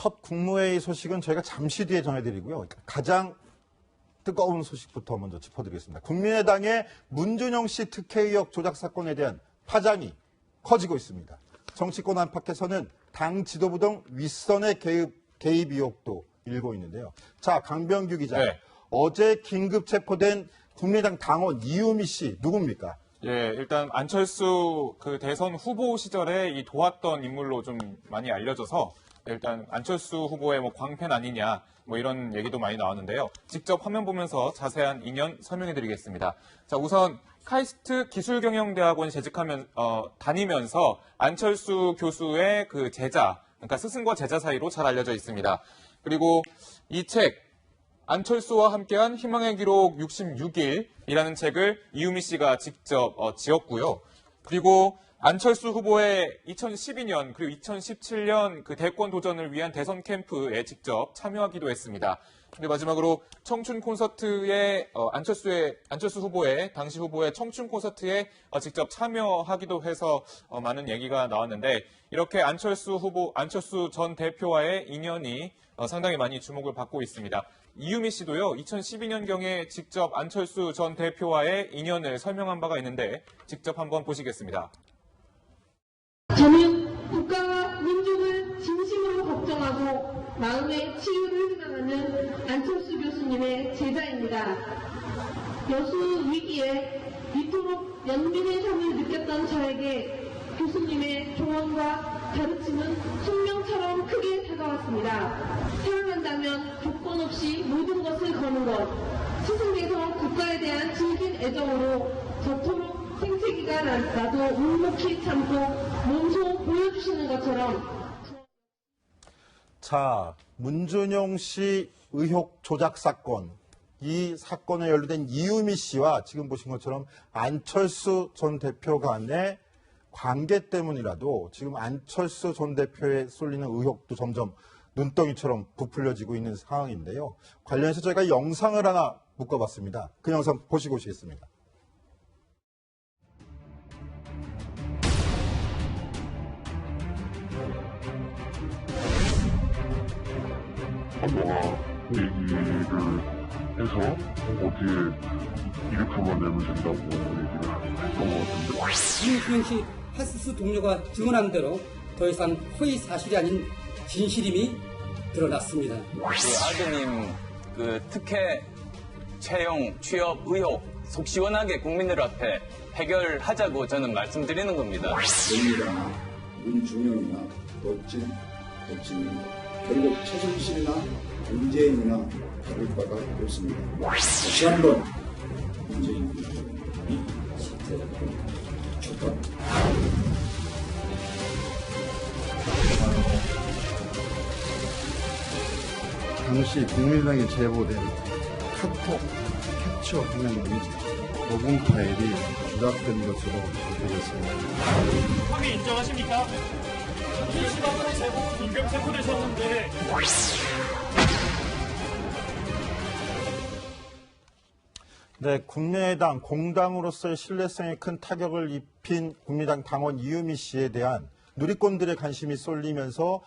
첫 국무회의 소식은 저희가 잠시 뒤에 전해드리고요. 가장 뜨거운 소식부터 먼저 짚어드리겠습니다. 국민의당의 문준용 씨 특혜 의혹 조작 사건에 대한 파장이 커지고 있습니다. 정치권 안팎에서는 당 지도부 등 윗선의 개입 의혹도 일고 있는데요. 자, 강병규 기자. 네. 어제 긴급 체포된 국민의당 당원 이유미 씨 누굽니까? 예, 일단 안철수 그 대선 후보 시절에 이 도왔던 인물로 좀 많이 알려져서 일단 안철수 후보의 뭐 광팬 아니냐 뭐 이런 얘기도 많이 나왔는데요. 직접 화면 보면서 자세한 인연 설명해드리겠습니다. 자, 우선 카이스트 기술경영대학원 다니면서 안철수 교수의 그 제자, 그러니까 스승과 제자 사이로 잘 알려져 있습니다. 그리고 이 책 안철수와 함께한 희망의 기록 66일이라는 책을 이유미 씨가 직접 지었고요. 그리고 안철수 후보의 2012년 그리고 2017년 그 대권 도전을 위한 대선 캠프에 직접 참여하기도 했습니다. 그리고 마지막으로 청춘 콘서트에 안철수 후보의 당시 후보의 청춘 콘서트에 직접 참여하기도 해서 많은 얘기가 나왔는데 이렇게 안철수 전 대표와의 인연이 상당히 많이 주목을 받고 있습니다. 이유미 씨도요, 2012년경에 직접 안철수 전 대표와의 인연을 설명한 바가 있는데 직접 한번 보시겠습니다. 저는 국가와 민족을 진심으로 걱정하고 마음의 치유를 희망하는 안철수 교수님의 제자입니다. 여수 위기에 이토록 연민의 삶을 느꼈던 저에게 교수님의 조언과 가르침은 숙명처럼 크게 다가왔습니다. 사랑한다면 조건 없이 모든 것을 거는 것, 스승께서 국가에 대한 질긴 애정으로 저토록 생채기가 나도 묵묵히 참고 몸소 보여주시는 것처럼. 자, 문준용 씨 의혹 조작 사건. 이 사건에 연루된 이유미 씨와 지금 보신 것처럼 안철수 전 대표 간의 관계 때문이라도 지금 안철수 전 대표에 쏠리는 의혹도 점점 눈덩이처럼 부풀려지고 있는 상황인데요. 관련해서 저희가 영상을 하나 묶어봤습니다. 그 영상 보시고 오시겠습니다. 한동안 얘기를 해서 어디에 이렇게만 내면 된다고 얘기를 했던 것 같은데. 문준용 씨 하스스 동료가 증언한 대로 더 이상 허위 사실이 아닌 진실임이 드러났습니다. 그 아드님 그 특혜 채용 취업 의혹 속 시원하게 국민들 앞에 해결하자고 저는 말씀드리는 겁니다. 정의나 문준용이나 도찐입니다. 결국 최순실이나 문재인이나 다를 바가 없습니다. 다시 한번 문재인 이 사태를 축하합니다. 당시 국민의당에 제보된 카톡 캡처 화면이 녹음 파일이 조작된 것으로 밝혀졌습니다. 혐의 인정하십니까? 20만 원의 제보 인명 체포되셨는데. 네, 국민의당 공당으로서의 신뢰성에 큰 타격을 입힌 국민의당 당원 이유미 씨에 대한 누리꾼들의 관심이 쏠리면서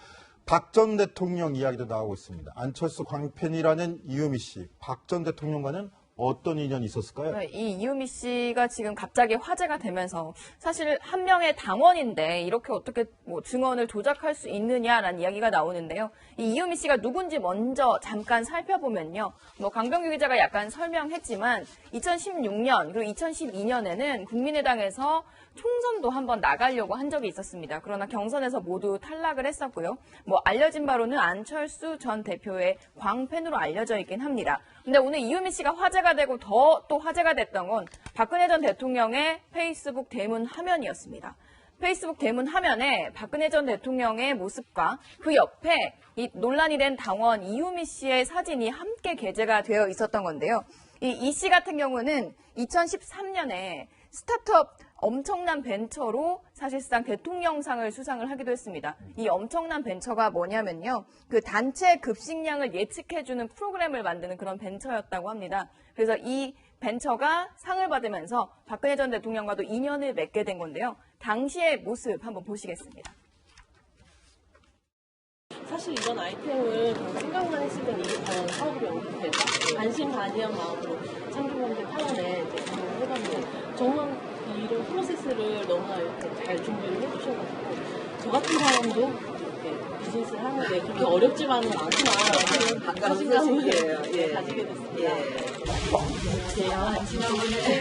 박 전 대통령 이야기도 나오고 있습니다. 안철수 광팬이라는 이유미 씨, 박 전 대통령과는 어떤 인연이 있었을까요? 네, 이 이유미 씨가 지금 갑자기 화제가 되면서 사실 한 명의 당원인데 이렇게 어떻게 뭐 증언을 조작할 수 있느냐라는 이야기가 나오는데요. 이 이유미 씨가 누군지 먼저 잠깐 살펴보면요. 뭐 강병규 기자가 약간 설명했지만 2016년 그리고 2012년에는 국민의당에서 총선도 한번 나가려고 한 적이 있었습니다. 그러나 경선에서 모두 탈락을 했었고요. 뭐 알려진 바로는 안철수 전 대표의 광팬으로 알려져 있긴 합니다. 근데 오늘 이유미 씨가 화제가 되고 더 또 화제가 됐던 건 박근혜 전 대통령의 페이스북 대문 화면이었습니다. 페이스북 대문 화면에 박근혜 전 대통령의 모습과 그 옆에 이 논란이 된 당원 이유미 씨의 사진이 함께 게재가 되어 있었던 건데요. 이 씨 같은 경우는 2013년에 스타트업 엄청난 벤처로 사실상 대통령상을 수상을 하기도 했습니다. 이 엄청난 벤처가 뭐냐면요. 그 단체 급식량을 예측해주는 프로그램을 만드는 그런 벤처였다고 합니다. 그래서 이 벤처가 상을 받으면서 박근혜 전 대통령과도 인연을 맺게 된 건데요. 당시의 모습 한번 보시겠습니다. 사실 이런 아이템을 생각만 했으면 이게 과연 사업으로 연결될까? 반신반의한 마음으로 창조경제 파란에 이제 진행을 해봤는데 정말 이런 프로세스를 너무나 이렇게 잘 준비를 해주셔가지고 저 같은 사람도 이렇게 비즈니스를 하는데 그렇게 어렵지만은 않구나 반가운 소식이에요. 예. 가지게 됐습니다. 예. 제가 지난번에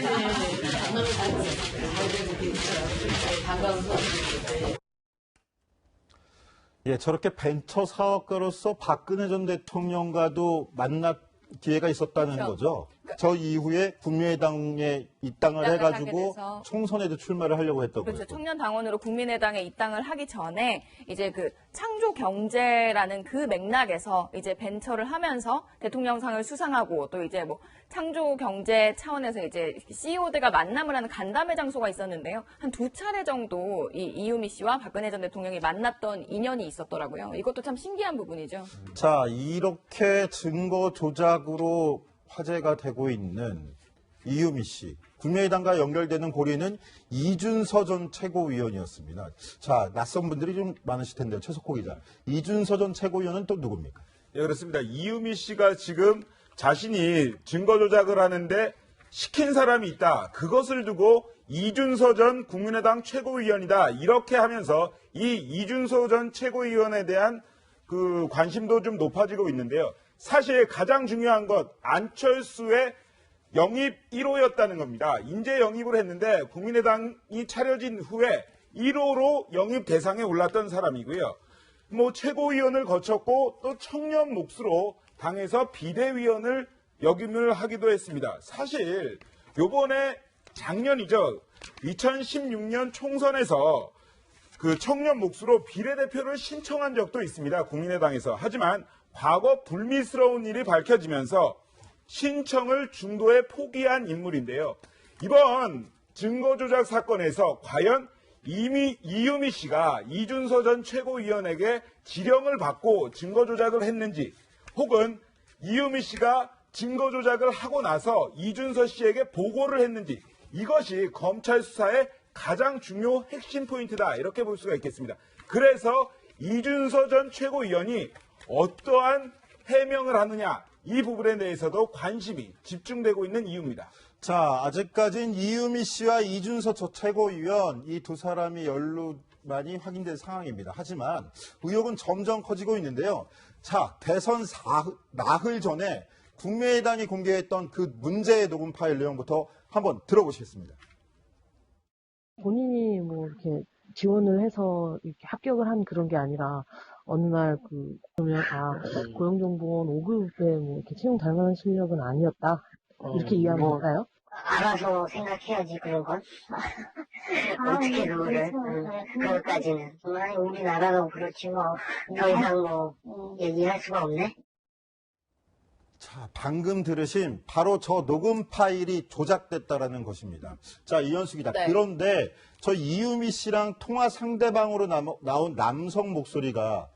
반가운 소식입니다. 예, 저렇게 벤처 사업가로서 박근혜 전 대통령과도 만날 기회가 있었다는 그렇죠. 거죠. 저 이후에 국민의당에 입당을 입당을 하게 해가지고 돼서. 총선에도 출마를 하려고 했던 그렇죠. 거죠. 청년 당원으로 국민의당에 입당을 하기 전에 이제 그 창조 경제라는 그 맥락에서 이제 벤처를 하면서 대통령상을 수상하고 또 이제 뭐 창조 경제 차원에서 이제 CEO들과 만남을 하는 간담회 장소가 있었는데요. 한 2차례 정도 이 이유미 씨와 박근혜 전 대통령이 만났던 인연이 있었더라고요. 이것도 참 신기한 부분이죠. 자, 이렇게 증거 조작으로 화제가 되고 있는 이유미 씨. 국민의당과 연결되는 고리는 이준서 전 최고위원이었습니다. 자, 낯선 분들이 좀 많으실 텐데요. 최석호 기자. 이준서 전 최고위원은 또 누굽니까? 예, 그렇습니다. 이유미 씨가 지금 자신이 증거 조작을 하는데 시킨 사람이 있다. 그것을 두고 이준서 전 국민의당 최고위원이다. 이렇게 하면서 이 이준서 전 최고위원에 대한 그 관심도 좀 높아지고 있는데요. 사실 가장 중요한 것 안철수의 영입 1호였다는 겁니다. 인재 영입을 했는데 국민의당이 차려진 후에 1호로 영입 대상에 올랐던 사람이고요. 뭐 최고위원을 거쳤고 또 청년 몫으로 당에서 비대위원을 역임을 하기도 했습니다. 사실 요번에 작년이죠. 2016년 총선에서 그 청년 몫으로 비례대표를 신청한 적도 있습니다. 국민의당에서. 하지만 과거 불미스러운 일이 밝혀지면서 신청을 중도에 포기한 인물인데요. 이번 증거조작 사건에서 과연 이유미 씨가 이준서 전 최고위원에게 지령을 받고 증거조작을 했는지 혹은 이유미 씨가 증거조작을 하고 나서 이준서 씨에게 보고를 했는지 이것이 검찰 수사의 가장 중요 핵심 포인트다. 이렇게 볼 수가 있겠습니다. 그래서 이준서 전 최고위원이 어떠한 해명을 하느냐 이 부분에 대해서도 관심이 집중되고 있는 이유입니다. 자, 아직까지는 이유미 씨와 이준서 전 최고위원 이 두 사람이 연루만이 확인된 상황입니다. 하지만 의혹은 점점 커지고 있는데요. 자, 대선 나흘 전에 국민의당이 공개했던 그 문제의 녹음 파일 내용부터 한번 들어보시겠습니다. 본인이 뭐 이렇게 지원을 해서 이렇게 합격을 한 그런 게 아니라 어느 날 그러면 고용정보원 5급에 뭐 이렇게 채용 달 만한 실력은 아니었다 이렇게 이해하면 될까요? 알아서 생각해야지 그런 건. 어떻게 그거를 그것까지는 정말 우리나라도 그렇지 뭐 더 이상 뭐 얘기할 수가 없네. 자, 방금 들으신 바로 저 녹음 파일이 조작됐다라는 것입니다. 자, 이현수 기자. 네. 그런데 저 이유미 씨랑 통화 상대방으로 나온 남성 목소리가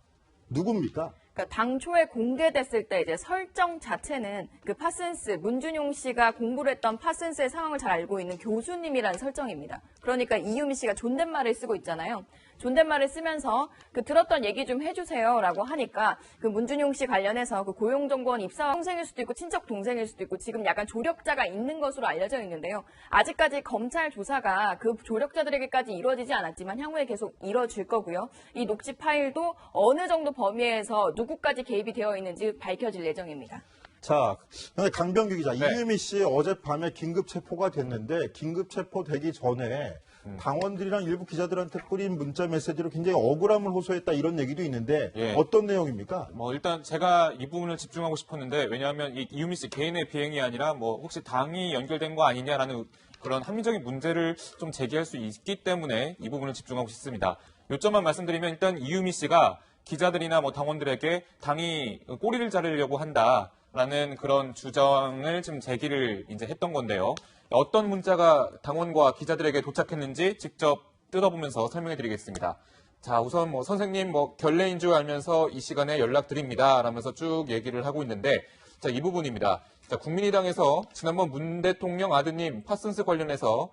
누굽니까? 그러니까 당초에 공개됐을 때 이제 설정 자체는 그 파슨스, 문준용 씨가 공부를 했던 파슨스의 상황을 잘 알고 있는 교수님이라는 설정입니다. 그러니까 이유미 씨가 존댓말을 쓰고 있잖아요. 존댓말을 쓰면서 그 들었던 얘기 좀 해주세요라고 하니까 그 문준용 씨 관련해서 그 고용정보원 입사원 동생일 수도 있고 친척 동생일 수도 있고 지금 약간 조력자가 있는 것으로 알려져 있는데요. 아직까지 검찰 조사가 그 조력자들에게까지 이루어지지 않았지만 향후에 계속 이루어질 거고요. 이 녹취 파일도 어느 정도 범위에서 누구까지 개입이 되어 있는지 밝혀질 예정입니다. 자, 근데 강병규 기자, 네. 이유미 씨 어젯밤에 긴급 체포가 됐는데 긴급 체포되기 전에 당원들이랑 일부 기자들한테 뿌린 문자 메시지로 굉장히 억울함을 호소했다 이런 얘기도 있는데 예. 어떤 내용입니까? 뭐 일단 제가 이 부분을 집중하고 싶었는데 왜냐하면 이 이유미 씨 개인의 비행이 아니라 뭐 혹시 당이 연결된 거 아니냐라는 그런 합리적인 문제를 좀 제기할 수 있기 때문에 이 부분을 집중하고 싶습니다. 요점만 말씀드리면 일단 이유미 씨가 기자들이나 뭐 당원들에게 당이 꼬리를 자르려고 한다라는 그런 주장을 좀 제기를 이제 했던 건데요. 어떤 문자가 당원과 기자들에게 도착했는지 직접 뜯어보면서 설명해 드리겠습니다. 자, 우선 뭐 선생님 뭐 결례인 줄 알면서 이 시간에 연락드립니다. 라면서 쭉 얘기를 하고 있는데 자, 이 부분입니다. 자, 국민의당에서 지난번 문 대통령 아드님 파슨스 관련해서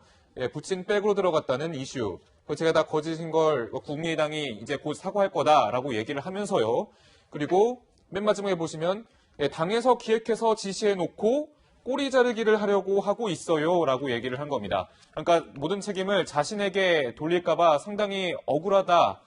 붙인 백으로 들어갔다는 이슈. 제가 다 거짓인 걸 국민의당이 이제 곧 사과할 거다라고 얘기를 하면서요. 그리고 맨 마지막에 보시면 당에서 기획해서 지시해놓고 꼬리 자르기를 하려고 하고 있어요라고 얘기를 한 겁니다. 그러니까 모든 책임을 자신에게 돌릴까봐 상당히 억울하다,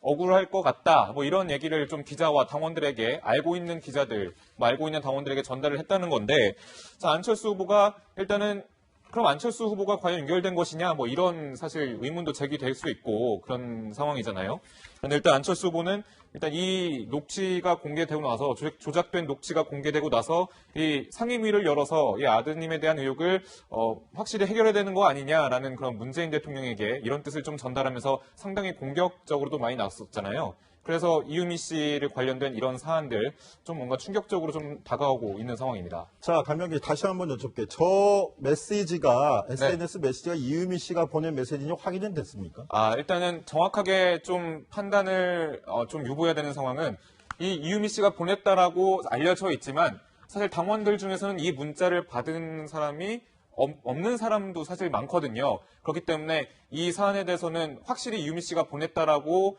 억울할 것 같다, 이런 얘기를 좀 기자와 당원들에게 알고 있는 기자들, 알고 있는 당원들에게 전달을 했다는 건데, 자, 안철수 후보가 일단은 그럼 안철수 후보가 과연 연결된 것이냐, 이런 사실 의문도 제기될 수 있고 그런 상황이잖아요. 그런데 일단 안철수 후보는 일단 이 녹취가 공개되고 나서 조작된 녹취가 공개되고 나서 이 상임위를 열어서 이 아드님에 대한 의혹을 확실히 해결해야 되는 거 아니냐라는 그런 문재인 대통령에게 이런 뜻을 좀 전달하면서 상당히 공격적으로도 많이 나왔었잖아요. 그래서 이유미 씨를 관련된 이런 사안들 좀 뭔가 충격적으로 좀 다가오고 있는 상황입니다. 자, 강명기 다시 한번 여쭤볼게요. 저 메시지가 SNS 메시지가 이유미 씨가 보낸 메시지니 확인은 됐습니까? 일단은 정확하게 좀 판단을 좀 유보해야 되는 상황은 이 이유미 씨가 보냈다라고 알려져 있지만 사실 당원들 중에서는 이 문자를 받은 사람이 없는 사람도 사실 많거든요. 그렇기 때문에 이 사안에 대해서는 확실히 이유미 씨가 보냈다라고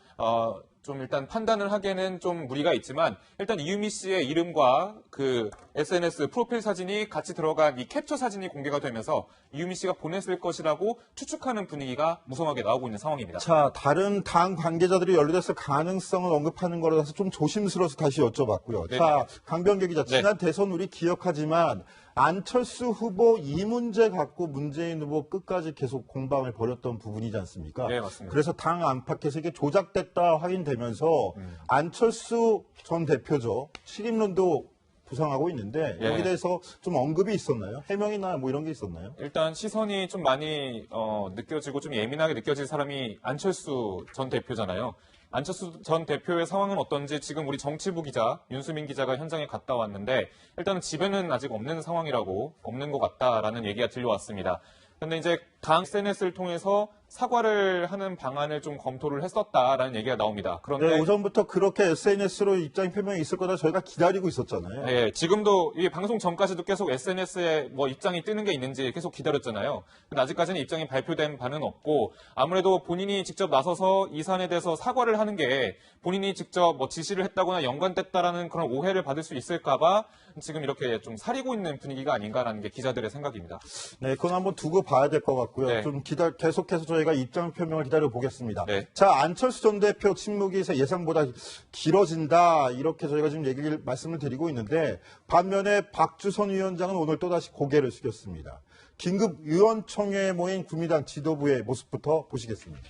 좀 일단 판단을 하기에는 좀 무리가 있지만 일단 이유미 씨의 이름과 그 SNS 프로필 사진이 같이 들어간 이 캡처 사진이 공개가 되면서 이유미 씨가 보냈을 것이라고 추측하는 분위기가 무성하게 나오고 있는 상황입니다. 자, 다른 당 관계자들이 연루됐을 가능성을 언급하는 거라서 좀 조심스러워서 다시 여쭤봤고요. 네. 자, 강병규 기자, 지난 대선 우리 기억하지만 안철수 후보 이 문제 갖고 문재인 후보 끝까지 계속 공방을 벌였던 부분이지 않습니까? 네, 맞습니다. 그래서 당 안팎에서 이게 조작됐다 확인되면서 안철수 전 대표죠. 책임론도 부상하고 있는데 예. 여기에 대해서 좀 언급이 있었나요? 해명이나 이런 게 있었나요? 일단 시선이 좀 많이 느껴지고 좀 예민하게 느껴질 사람이 안철수 전 대표잖아요. 안철수 전 대표의 상황은 어떤지 지금 우리 정치부 기자 윤수민 기자가 현장에 갔다 왔는데 일단은 집에는 아직 없는 상황이라고 없는 것 같다라는 얘기가 들려왔습니다. 그런데 이제 당 SNS를 통해서 사과를 하는 방안을 좀 검토를 했었다라는 얘기가 나옵니다. 그런데 네, 오전부터 그렇게 SNS로 입장 표명이 있을 거다 저희가 기다리고 있었잖아요. 네, 지금도 이 방송 전까지도 계속 SNS에 입장이 뜨는 게 있는지 계속 기다렸잖아요. 근데 아직까지는 입장이 발표된 바는 없고 아무래도 본인이 직접 나서서 이 사안에 대해서 사과를 하는 게 본인이 직접 지시를 했다거나 연관됐다라는 그런 오해를 받을 수 있을까봐 지금 이렇게 좀 사리고 있는 분위기가 아닌가라는 게 기자들의 생각입니다. 네, 그건 한번 두고 봐야 될 것 같고요. 네. 좀 계속해서 저희가 입장 표명을 기다려 보겠습니다. 네. 자, 안철수 전 대표 침묵이 예상보다 길어진다 이렇게 저희가 지금 말씀을 드리고 있는데 반면에 박주선 위원장은 오늘 또다시 고개를 숙였습니다. 긴급 의원총회에 모인 국민당 지도부의 모습부터 보시겠습니다.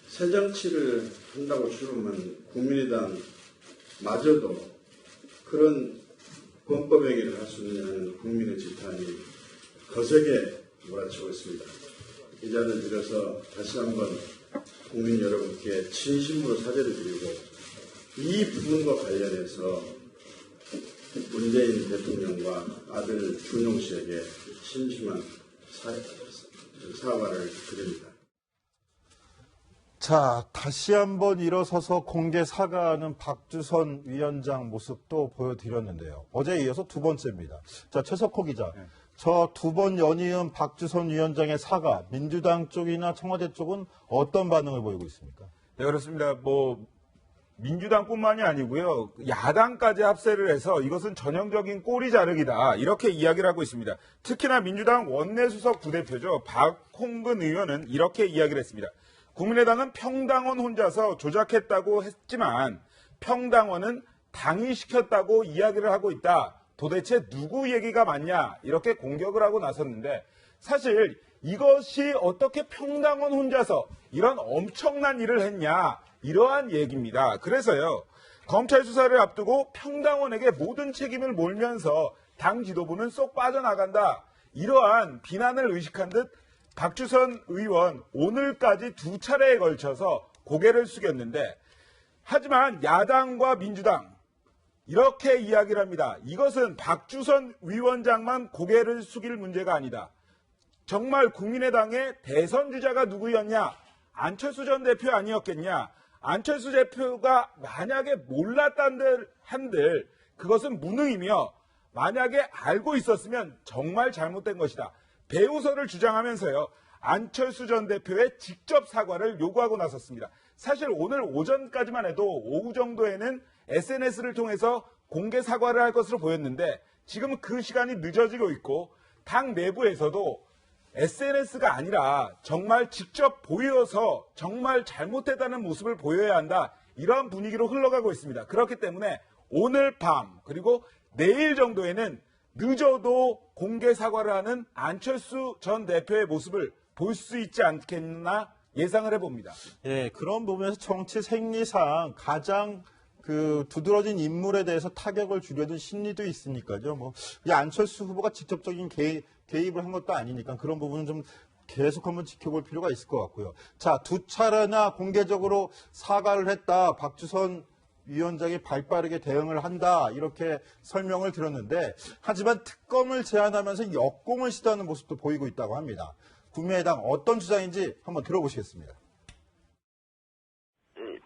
새정치를 한다고 출범한 국민의당마저도 그런 범법행위를 할 수 있느냐는 국민의 지탄이 거세게 몰아치고 있습니다. 이 자리를 빌어서 다시 한번 국민 여러분께 진심으로 사죄를 드리고 이 부분과 관련해서 문재인 대통령과 아들 준용 씨에게 심심한 사과를 드립니다. 자, 다시 한번 일어서서 공개 사과하는 박주선 위원장 모습도 보여드렸는데요. 어제에 이어서 두 번째입니다. 자, 최석호 기자. 저 두 번 연이은 박주선 위원장의 사과, 민주당 쪽이나 청와대 쪽은 어떤 반응을 보이고 있습니까? 네, 그렇습니다. 민주당뿐만이 아니고요. 야당까지 합세를 해서 이것은 전형적인 꼬리 자르기다. 이렇게 이야기를 하고 있습니다. 특히나 민주당 원내수석 부대표죠. 박홍근 의원은 이렇게 이야기를 했습니다. 국민의당은 평당원 혼자서 조작했다고 했지만 평당원은 당이 시켰다고 이야기를 하고 있다. 도대체 누구 얘기가 맞냐? 이렇게 공격을 하고 나섰는데 사실 이것이 어떻게 평당원 혼자서 이런 엄청난 일을 했냐? 이러한 얘기입니다. 그래서요. 검찰 수사를 앞두고 평당원에게 모든 책임을 몰면서 당 지도부는 쏙 빠져나간다. 이러한 비난을 의식한 듯 박주선 의원 오늘까지 두 차례에 걸쳐서 고개를 숙였는데 하지만 야당과 민주당 이렇게 이야기를 합니다. 이것은 박주선 위원장만 고개를 숙일 문제가 아니다. 정말 국민의당의 대선 주자가 누구였냐? 안철수 전 대표 아니었겠냐? 안철수 대표가 만약에 몰랐단들 한들 그것은 무능이며 만약에 알고 있었으면 정말 잘못된 것이다. 배우설을 주장하면서요. 안철수 전 대표의 직접 사과를 요구하고 나섰습니다. 사실 오늘 오전까지만 해도 오후 정도에는 SNS를 통해서 공개 사과를 할 것으로 보였는데 지금 그 시간이 늦어지고 있고 당 내부에서도 SNS가 아니라 정말 직접 보여서 정말 잘못했다는 모습을 보여야 한다. 이런 분위기로 흘러가고 있습니다. 그렇기 때문에 오늘 밤 그리고 내일 정도에는 늦어도 공개 사과를 하는 안철수 전 대표의 모습을 볼 수 있지 않겠나 예상을 해봅니다. 예, 그런 부분에서 정치 생리상 가장 두드러진 인물에 대해서 타격을 주려는 심리도 있으니까요. 뭐, 이 안철수 후보가 직접적인 개입을 한 것도 아니니까 그런 부분은 좀 계속 한번 지켜볼 필요가 있을 것 같고요. 자, 두 차례나 공개적으로 사과를 했다. 박주선 위원장이 발빠르게 대응을 한다. 이렇게 설명을 들었는데, 하지만 특검을 제안하면서 역공을 시도하는 모습도 보이고 있다고 합니다. 국민의당 어떤 주장인지 한번 들어보시겠습니다.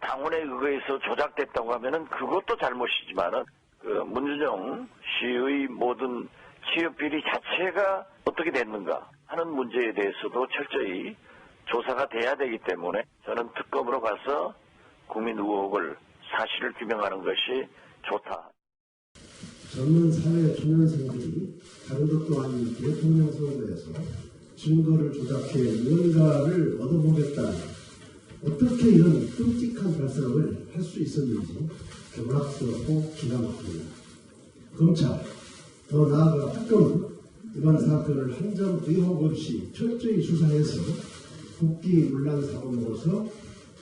당원에 의해서 조작됐다고 하면은 그것도 잘못이지만은 문준영 씨의 모든 취업 비리 자체가 어떻게 됐는가 하는 문제에 대해서도 철저히 조사가 돼야 되기 때문에 저는 특검으로 가서 국민 의혹을 사실을 규명하는 것이 좋다. 젊은 사회 초년생들이 다른 것도 아닌 대통령 선거에서 증거를 조작해 무언가를 얻어보겠다. 어떻게 이런 끔찍한 발상을 할 수 있었는지 경악스럽고 기가 막힙니다. 검찰, 더 나아가 특검은 이번 사건을 한 점 의혹 없이 철저히 수사해서 국기문란 사고로서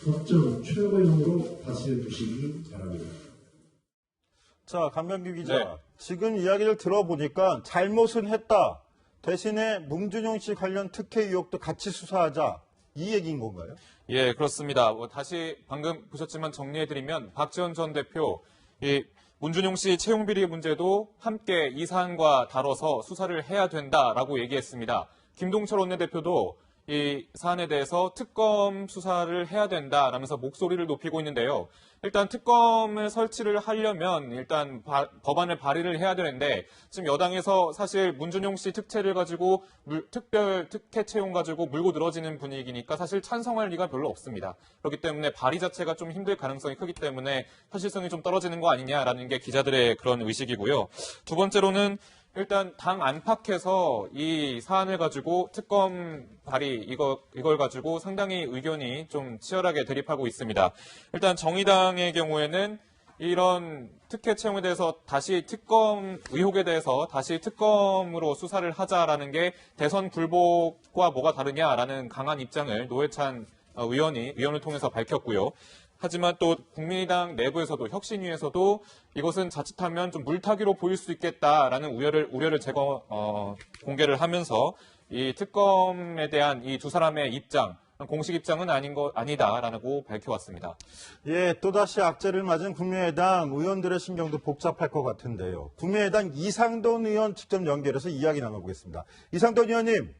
법정 최고형으로 다스려 주시기 바랍니다. 자, 강병규 기자. 네. 지금 이야기를 들어보니까 잘못은 했다. 대신에 문준용 씨 관련 특혜 의혹도 같이 수사하자. 이 얘기인 건가요? 예, 그렇습니다. 다시 방금 보셨지만 정리해드리면 박지원 전 대표, 이 문준용 씨 채용 비리 문제도 함께 이 사안과 다뤄서 수사를 해야 된다라고 얘기했습니다. 김동철 원내대표도 이 사안에 대해서 특검 수사를 해야 된다라면서 목소리를 높이고 있는데요. 일단 특검을 설치를 하려면 일단 법안을 발의를 해야 되는데 지금 여당에서 사실 문준용 씨 특채를 가지고 특별 특혜 채용 가지고 물고 늘어지는 분위기니까 사실 찬성할 리가 별로 없습니다. 그렇기 때문에 발의 자체가 좀 힘들 가능성이 크기 때문에 사실성이 좀 떨어지는 거 아니냐라는 게 기자들의 그런 의식이고요. 두 번째로는 일단 당 안팎에서 이 사안을 가지고 특검 발의 이걸 가지고 상당히 의견이 좀 치열하게 대립하고 있습니다. 일단 정의당의 경우에는 이런 특혜 채용에 대해서 다시 의혹에 대해서 다시 특검으로 수사를 하자라는 게 대선 불복과 뭐가 다르냐라는 강한 입장을 노회찬 의원을 통해서 밝혔고요. 하지만 또 국민의당 내부에서도 혁신위에서도 이것은 자칫하면 좀 물타기로 보일 수 있겠다라는 우려를 공개를 하면서 이 특검에 대한 이 두 사람의 입장, 공식 입장은 아니다라고 밝혀왔습니다. 예, 또다시 악재를 맞은 국민의당 의원들의 신경도 복잡할 것 같은데요. 국민의당 이상돈 의원 직접 연결해서 이야기 나눠보겠습니다. 이상돈 의원님.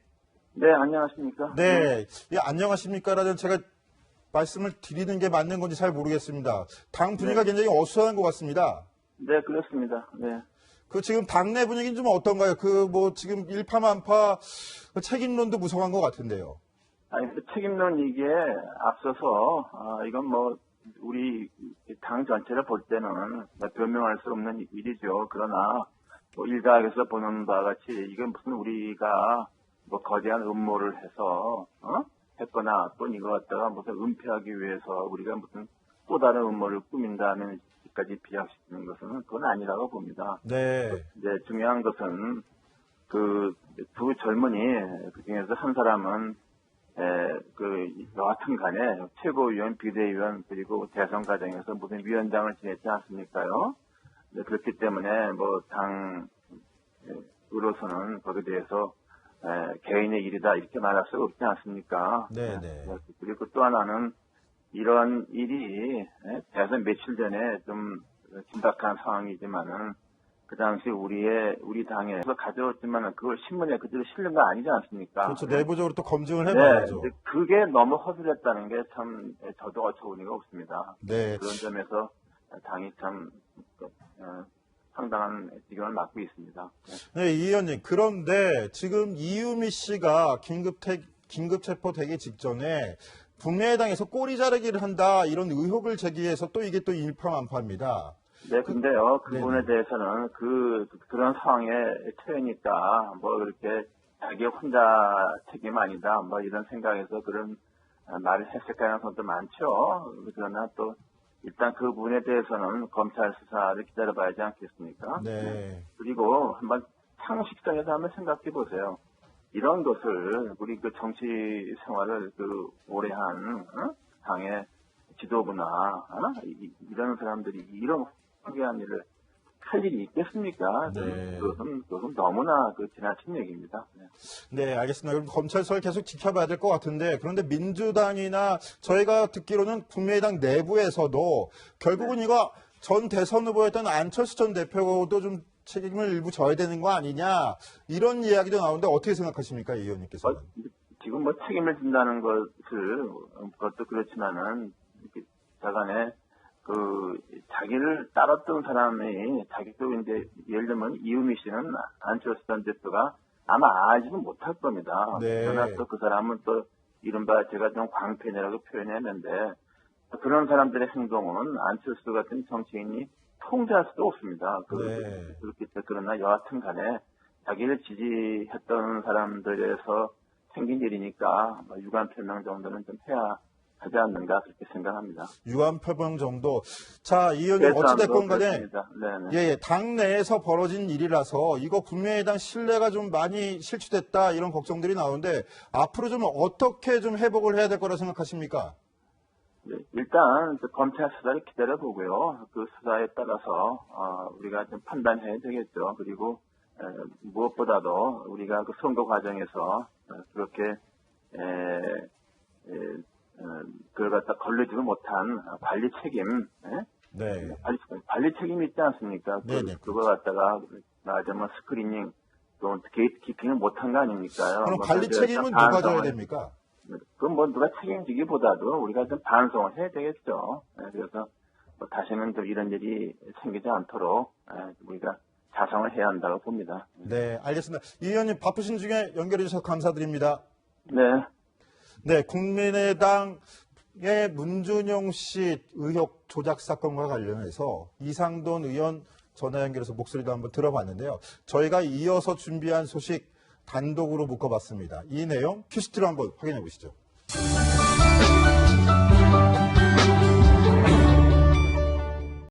네, 안녕하십니까? 네, 예, 안녕하십니까라는 제가 말씀을 드리는 게 맞는 건지 잘 모르겠습니다. 당 분위기가 굉장히 어수선한 것 같습니다. 네, 그렇습니다. 네. 지금 당내 분위기는 좀 어떤가요? 지금 일파만파 책임론도 무성한 것 같은데요. 아니, 책임론 이게 앞서서, 이건 우리 당 전체를 볼 때는 변명할 수 없는 일이죠. 그러나, 일각에서 보는 바와 같이, 이게 무슨 우리가 거대한 음모를 해서, 했거나 또 이거 갖다가 무슨 은폐하기 위해서 우리가 무슨 또 다른 음모를 꾸민다는 까지 비약시키는 것은 그건 아니라고 봅니다. 네. 이제 중요한 것은 두 젊은이 그 중에서 한 사람은 여하튼 간에 최고위원, 비대위원 그리고 대선 과정에서 무슨 위원장을 지냈지 않습니까요? 네, 그렇기 때문에 당으로서는 거기에 대해서 개인의 일이다 이렇게 말할 수가 없지 않습니까? 네네. 그리고 또 하나는 이런 일이 대선 며칠 전에 좀 긴박한 상황이지만은 그 당시 우리 당에서 가져왔지만은 그걸 신문에 그대로 실린 거 아니지 않습니까? 그렇죠. 내부적으로 또 검증을 해봐야죠. 네, 그게 너무 허술했다는 게 참 저도 어처구니가 없습니다. 네. 그런 점에서 당이 참 상당한 지경을 맡고 있습니다. 네, 이 의원님. 그런데 지금 이유미 씨가 긴급 체포되기 직전에 국민의당에서 꼬리 자르기를 한다 이런 의혹을 제기해서 또 이게 또 일파만파입니다. 네, 근데요, 그 부분에 대해서는 그런 상황에 처해니까 뭐 그렇게 자기 혼자 책임 아니다, 뭐 이런 생각에서 그런 말을 했을 가능성도 많죠. 그러나 또 일단 그 부분에 대해서는 검찰 수사를 기다려봐야 하지 않겠습니까? 네. 그리고 한번 상식적에서 한번 생각해 보세요. 이런 것을 우리 그 정치 생활을 오래 한 당의 지도부나 이런 사람들이 이런 황당한 일을 할 일이 있겠습니까? 네. 그것은 너무나 지나친 얘기입니다. 네. 네, 알겠습니다. 그럼 검찰 수사를 계속 지켜봐야 될 것 같은데, 그런데 민주당이나 저희가 듣기로는 국민의당 내부에서도 결국은 이거 전 대선 후보였던 안철수 전 대표도 좀 책임을 일부 져야 되는 거 아니냐, 이런 이야기도 나오는데 어떻게 생각하십니까, 이 의원님께서는? 지금 뭐 책임을 진다는 그것도 그렇지만은 자간에 자기를 따랐던 사람이 자기도 이제 예를 들면 이유미 씨는 안철수 전 대표가 아마 알지는 못할 겁니다. 네. 그러나 또 그 사람은 또 이른바 제가 좀 광팬이라고 표현했는데 그런 사람들의 행동은 안철수 같은 정치인이 통제할 수도 없습니다. 네. 그렇기 때문에 그러나 여하튼 간에 자기를 지지했던 사람들에서 생긴 일이니까 유감 표명 정도는 좀 해야 하지 않는가 그렇게 생각합니다. 유감 표명 정도. 자, 이 의원님 어찌됐건 간에 예, 당 내에서 벌어진 일이라서 이거 국민의당 신뢰가 좀 많이 실추됐다 이런 걱정들이 나오는데 앞으로 좀 어떻게 좀 회복을 해야 될 거라 생각하십니까? 네, 일단 검찰 수사를 기다려보고요. 그 수사에 따라서 우리가 좀 판단해야 되겠죠. 그리고 무엇보다도 우리가 그 선거 과정에서 그렇게 그걸 갖다 걸리지도 못한 관리 책임, 네. 관리 책임이 있지 않습니까? 그거 갖다가 말하자면 스크리닝 또 게이트 키핑을 못한 거 아닙니까? 그럼 관리 책임은 누가 져야 됩니까? 그건 뭐 누가 책임지기보다도 우리가 좀 반성을 해야 되겠죠. 그래서 다시는 또 이런 일이 생기지 않도록 우리가 자성을 해야 한다고 봅니다. 네, 알겠습니다. 이 의원님 바쁘신 중에 연결해 주셔서 감사드립니다. 네. 네, 국민의당의 문준용 씨 의혹 조작 사건과 관련해서 이상돈 의원 전화 연결해서 목소리도 한번 들어봤는데요. 저희가 이어서 준비한 소식 단독으로 묶어봤습니다. 이 내용 큐시트로 한번 확인해 보시죠.